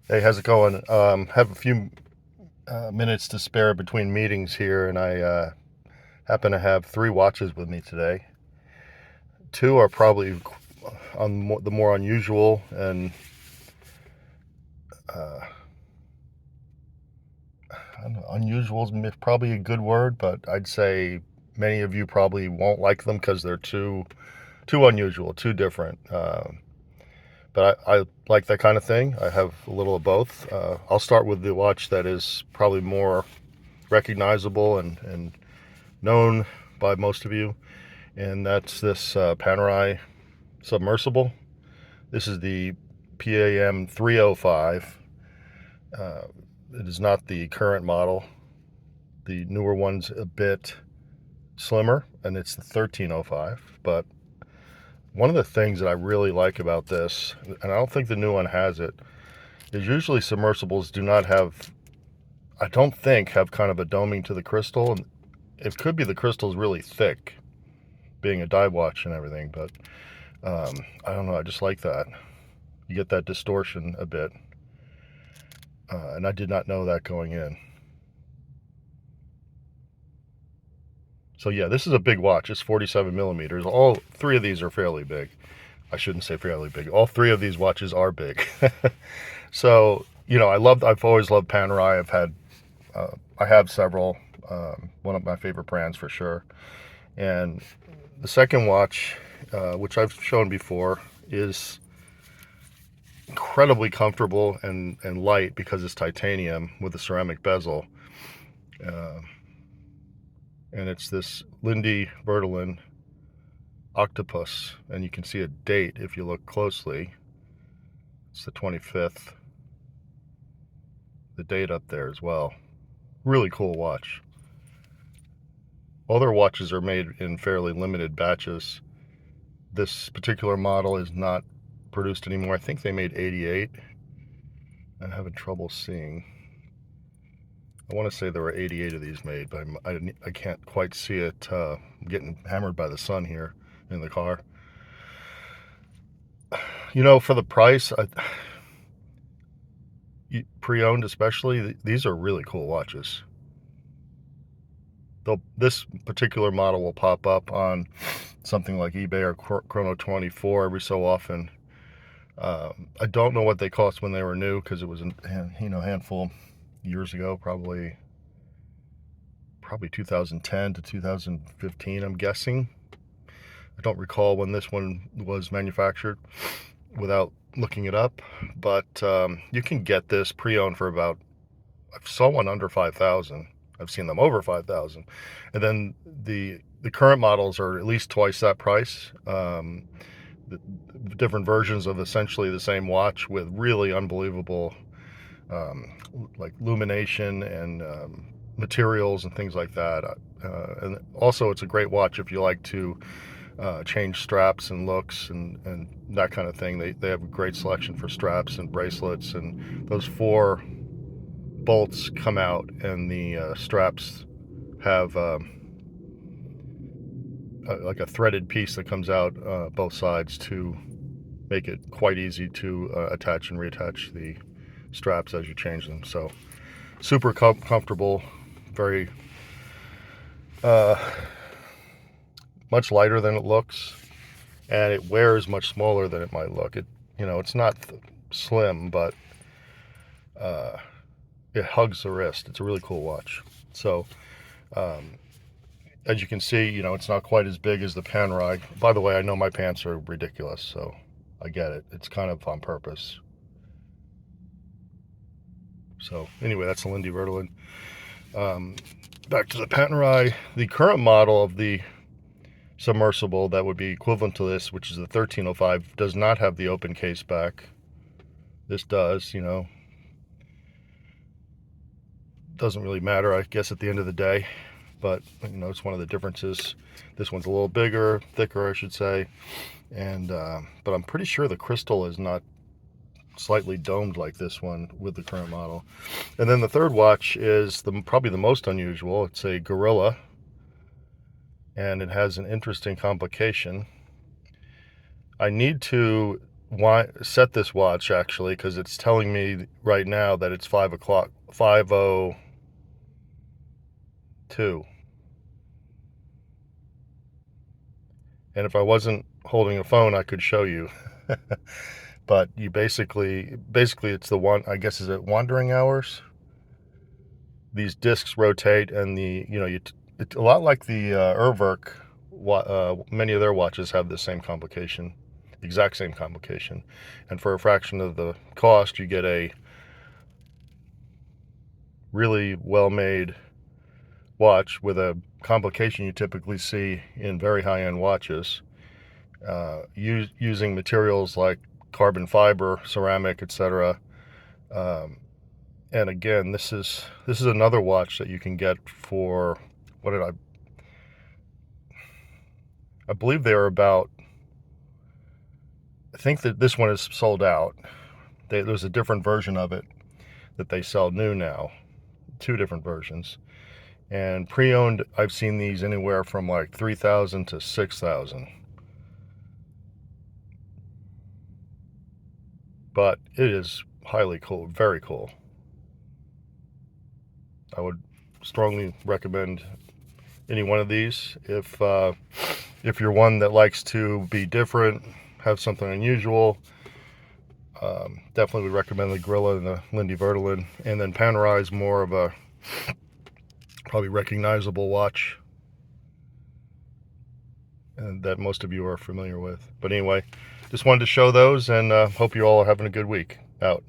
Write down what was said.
Hey, how's it going? Have a few minutes to spare between meetings here, and I happen to have three watches with me today. Two are probably on the more unusual, and uh, I don't know, unusual is probably a good word, but I'd say many of you probably won't like them because they're too unusual, too different. But I like that kind of thing. I have a little of both. I'll start with the watch that is probably more recognizable and known by most of you, and that's this Panerai submersible. This is the PAM 305. Uh, it is not the current model. The newer one's a bit slimmer, and it's the 1305. But one of the things that I really like about this, and I don't think the new one has it, is usually submersibles do not have, I don't think, have kind of a doming to the crystal. And it could be the crystal's really thick, being a dive watch and everything, but I don't know. I just like that. You get that distortion a bit, and I did not know that going in. So yeah, this is a big watch. It's 47 millimeters. All three of these are fairly big. I shouldn't say fairly big. All three of these watches are big. So I've always loved Panerai. I have several. One of my favorite brands for sure. And the second watch, which I've shown before, is incredibly comfortable and light because it's titanium with a ceramic bezel. Uh, and it's this Linde Werdelin octopus, and you can see a date if you look closely. It's the 25th. The date up there as well. Really cool watch. All their watches are made in fairly limited batches. This particular model is not produced anymore. I think they made 88. I'm having trouble seeing. I want to say there were 88 of these made, but I can't quite see it. I'm getting hammered by the sun here in the car. For the price, pre-owned especially, these are really cool watches. This particular model will pop up on something like eBay or Chrono 24 every so often. I don't know what they cost when they were new because it was a handful years ago, probably 2010 to 2015, I'm guessing. I don't recall when this one was manufactured without looking it up, but you can get this pre-owned for about, I saw one under 5,000. I've seen them over 5,000. And then the current models are at least twice that price. The different versions of essentially the same watch with really unbelievable like illumination and materials and things like that. And also, it's a great watch if you like to change straps and looks and that kind of thing. They have a great selection for straps and bracelets, and those four bolts come out, and the straps have like a threaded piece that comes out both sides to make it quite easy to attach and reattach the straps as you change them. So super comfortable, very uh, much lighter than it looks, and it wears much smaller than it might look. It's not slim, but uh, it hugs the wrist. It's a really cool watch. So um, as you can see, it's not quite as big as the Panerai. By the way, I know my pants are ridiculous, so I get it. It's kind of on purpose. So anyway, that's the Linde Werdelin. Back to the Panerai. The current model of the submersible that would be equivalent to this, which is the 1305, does not have the open case back. This does. Doesn't really matter, I guess, at the end of the day. But it's one of the differences. This one's a little bigger, thicker, I should say. And but I'm pretty sure the crystal is not slightly domed like this one with the current model. And then the third watch is probably the most unusual. It's a Gorilla, and it has an interesting complication. I need to why set this watch actually, because it's telling me right now that it's 5 o'clock, 5:02. And if I wasn't holding a phone, I could show you. But you basically it's the one, I guess, is it wandering hours? These discs rotate, and it's a lot like the Urwerk. Many of their watches have the same complication, exact same complication, and for a fraction of the cost, you get a really well-made watch with a complication you typically see in very high-end watches, using materials like carbon fiber, ceramic, etc. Um, and again, this is another watch that you can get for, what did I believe they were about. I think that this one is sold out. There's a different version of it that they sell new now, two different versions. And pre-owned, I've seen these anywhere from like 3,000 to 6,000. But it is highly cool, very cool. I would strongly recommend any one of these. If you're one that likes to be different, have something unusual, definitely would recommend the Gorilla and the Linde Werdelin. And then Panerai is more of a probably recognizable watch, and that most of you are familiar with. But anyway, just wanted to show those, and hope you all are having a good week. Out.